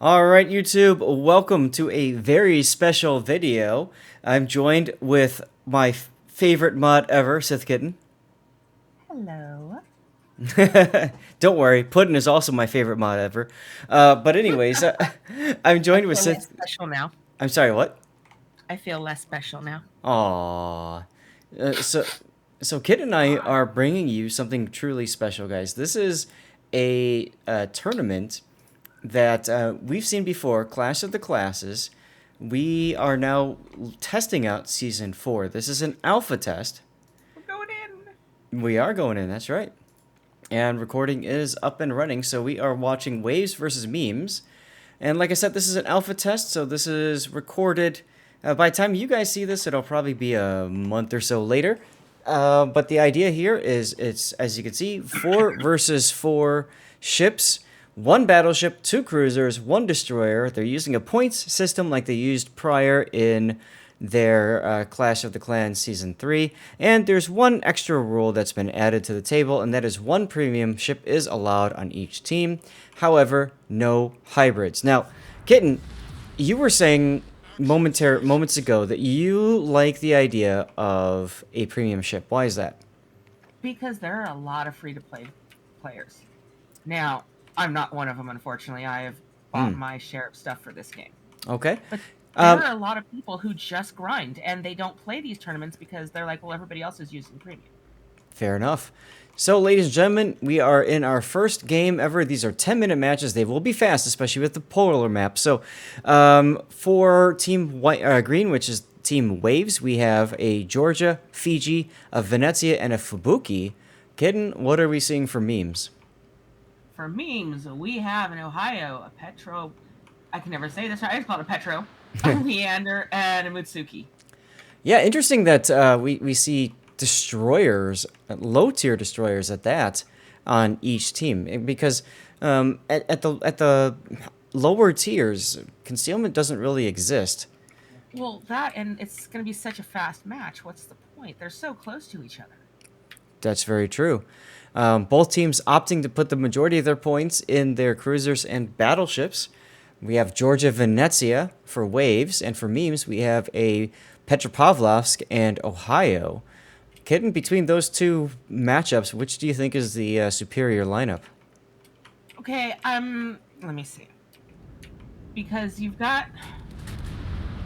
Alright, YouTube, welcome to a very special video. I'm joined with my favorite mod ever, Sith Kitten. Hello. Don't worry, Puddin is also my favorite mod ever. But anyways, I'm I joined with feel less Sith. special now. I'm sorry, what? I feel less special now. Aww. So Kit and I are bringing you something truly special, guys. This is a tournament that we've seen before, Clash of the Classes. We are now testing out Season 4. This is an alpha test. We're going We are going in, that's right. And recording is up and running, so we are watching Waves versus Memes. And like I said, this is an alpha test, so this is recorded. By the time you guys see this, it'll probably be a month or so later. But the idea here is it's, as you can see, 4 versus 4 ships. One battleship, 2 cruisers, 1 destroyer. They're using a points system like they used prior in their Clash of the Clans Season 3. And there's one extra rule that's been added to the table, and that is 1 premium ship is allowed on each team. However, no hybrids. Now, Kitten, you were saying moments ago that you like the idea of a premium ship. Why is that? because there are a lot of free-to-play players. Now, I'm not one of them, unfortunately. I have bought my share of stuff for this game. Okay. But there Um, are a lot of people who just grind, and they don't play these tournaments because they're like, well, everybody else is using premium. Fair enough. So, ladies and gentlemen, we are in our first game ever. These are 10-minute matches. They will be fast, especially with the polar map. So, for Team Green, which is Team Waves, we have a Georgia, Fiji, a Venezia, and a Fubuki. Kitten, what are we seeing for memes? For memes, we have in Ohio a Petro. I can never say this right. I just call it a Petro, a Leander, and a Mutsuki. Yeah, interesting that we see destroyers, low tier destroyers at that, on each team because at the lower tiers, concealment doesn't really exist. Well, that and it's going to be such a fast match. What's the point? They're so close to each other. That's very true. Both teams opting to put the majority of their points in their cruisers and battleships. We have Georgia Venezia for Waves, and for Memes, we have a Petropavlovsk and Ohio. Kitten, between those two matchups, which do you think is the superior lineup? Okay, let me see. Because you've got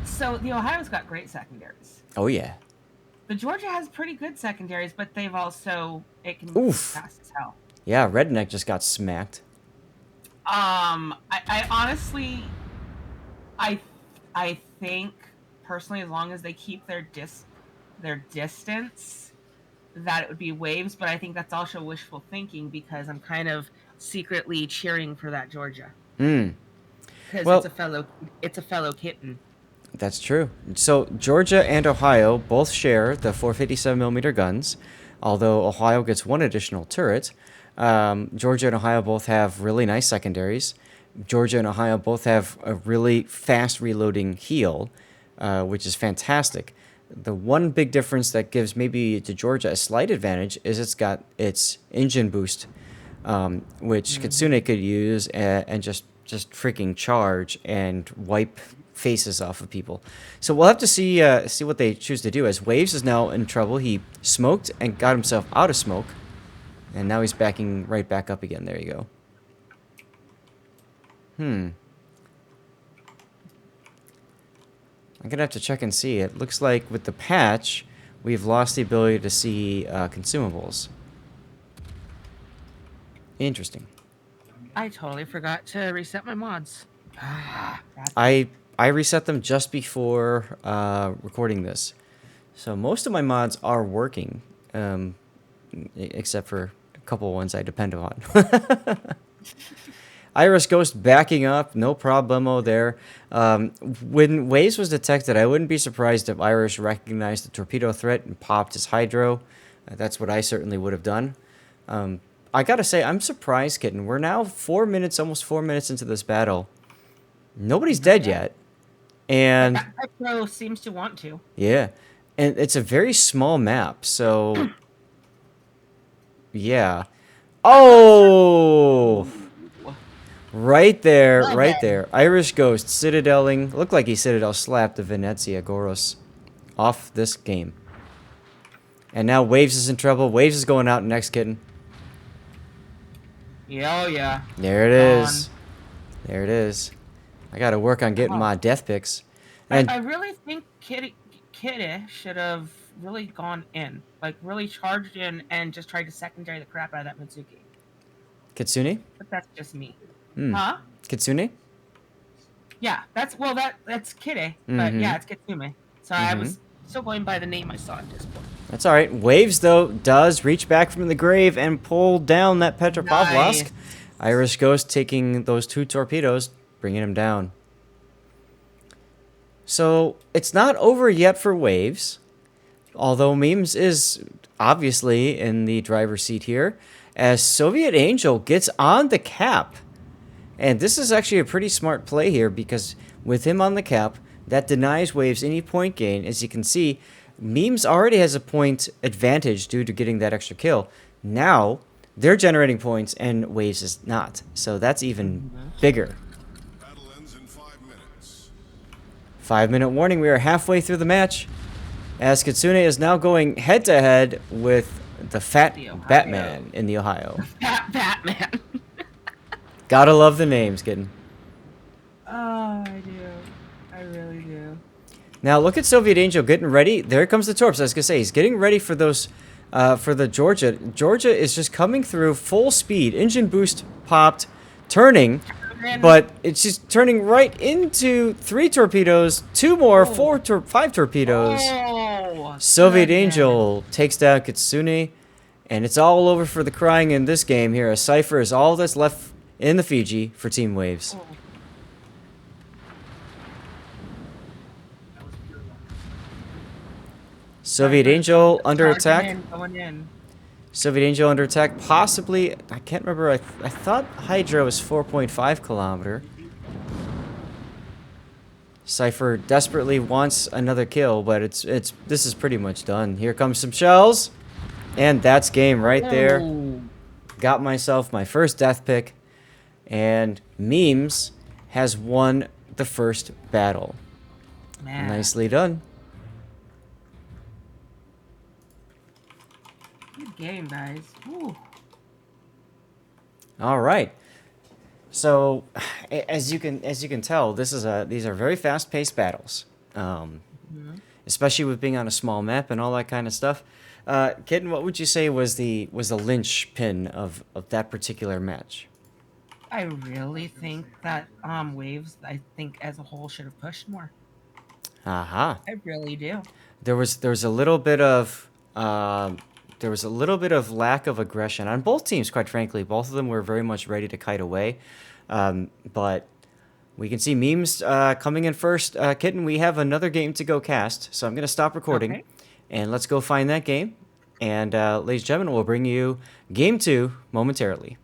so the Ohio's got great secondaries. Oh, yeah. The Georgia has pretty good secondaries, but they've also it can be Oof. fast as hell. Yeah, Redneck just got smacked. I honestly, I, I think personally, as long as they keep their distance, that it would be Waves. But I think that's also wishful thinking because I'm kind of secretly cheering for that Georgia Hmm. because Well, it's a fellow kitten. that's true. So Georgia and Ohio both share the 457mm guns, although Ohio gets one additional turret. Georgia and Ohio both have really nice secondaries. Georgia and Ohio both have a really fast reloading heal, which is fantastic. The one big difference that gives maybe to Georgia a slight advantage is it's got its engine boost, which Kitsune could use and just freaking charge and wipe faces off of people. So we'll have to see what they choose to do. As Waves is now in trouble, he smoked and got himself out of smoke, and now he's backing right back up again. There you go. I'm gonna have to check and see. It looks like with the patch, we've lost the ability to see consumables. Interesting. I totally forgot to reset my mods. I reset them just before recording this, so most of my mods are working, except for a couple ones I depend on. Iris Ghost backing up, no problemo there. When Waves was detected, I wouldn't be surprised if Iris recognized the torpedo threat and popped his hydro. That's what I certainly would have done. I gotta say, I'm surprised, Kitten. We're now 4 minutes, almost 4 minutes into this battle. Nobody's dead yet. And Petro seems to want to. yeah, and it's a very small map, so yeah. Oh, Right there, Love right it. there. Irish Ghost, Citadeling. Looked like he Citadel slapped the Venezia Goros off this game. And now Waves is in trouble. Waves is going out next, kitten. Yeah, oh yeah. There it Gone. is. There it is. I gotta work on getting Oh. my death picks. I, And I really think Kitty should have really gone in. Like, really charged in and just tried to secondary the crap out of that Mitsuki. Kitsune? But that's just me. Hmm. Huh? Kitsune? Yeah, that's Kitty. But Mm-hmm. yeah, it's Kitsune. So I Mm-hmm. was still going by the name I saw in Discord. That's alright. Waves, though, does reach back from the grave and pull down that Petropavlovsk. Nice. Irish Ghost taking those 2 torpedoes, bringing him down. So, it's not over yet for Waves. Although Memes is obviously in the driver's seat here, as Soviet Angel gets on the cap. And this is actually a pretty smart play here, because with him on the cap, that denies Waves any point gain. As you can see, Memes already has a point advantage due to getting that extra kill. Now, they're generating points, and Waves is not. So that's even bigger. Battle ends in 5 minutes. 5-minute warning, we are halfway through the match. As Kitsune is now going head-to-head with the fat The Ohio. Batman in the Ohio. Batman. Gotta love the names, kitten. Oh, I do. I really do. Now look at Soviet Angel getting ready. There comes the Torps. I was gonna say he's getting ready for those, for the Georgia. Georgia is just coming through full speed. Engine boost popped, turning, but it's just turning right into 3 torpedoes, 2 more, 5 torpedoes. Oh, Soviet goodness. Angel takes down Kitsune, and it's all over for the crying in this game here. A Cypher is all that's left in the Fiji for Team Waves. Oh. Soviet Angel under Charging attack. in, going in. Soviet Angel under attack. Possibly, I can't remember. I thought Hydra was 4.5 kilometer. Cypher desperately wants another kill, but this is pretty much done. Here comes some shells, and that's game right there. Oh. Got myself my first death pick, and Memes has won the first battle. Man. Nicely done. Good game, guys. Ooh. All right. So, as you can tell, these are very fast-paced battles, especially with being on a small map and all that kind of stuff. Kitten, what would you say was the linchpin of that particular match? I really think that Waves, I think as a whole, should have pushed more. Aha. I really do. There was a little bit of lack of aggression on both teams. Quite frankly, both of them were very much ready to kite away, but we can see Memes coming in first. Kitten, we have another game to go cast, so I'm gonna stop recording, Okay. and let's go find that game. And ladies and gentlemen, we'll bring you game 2 momentarily.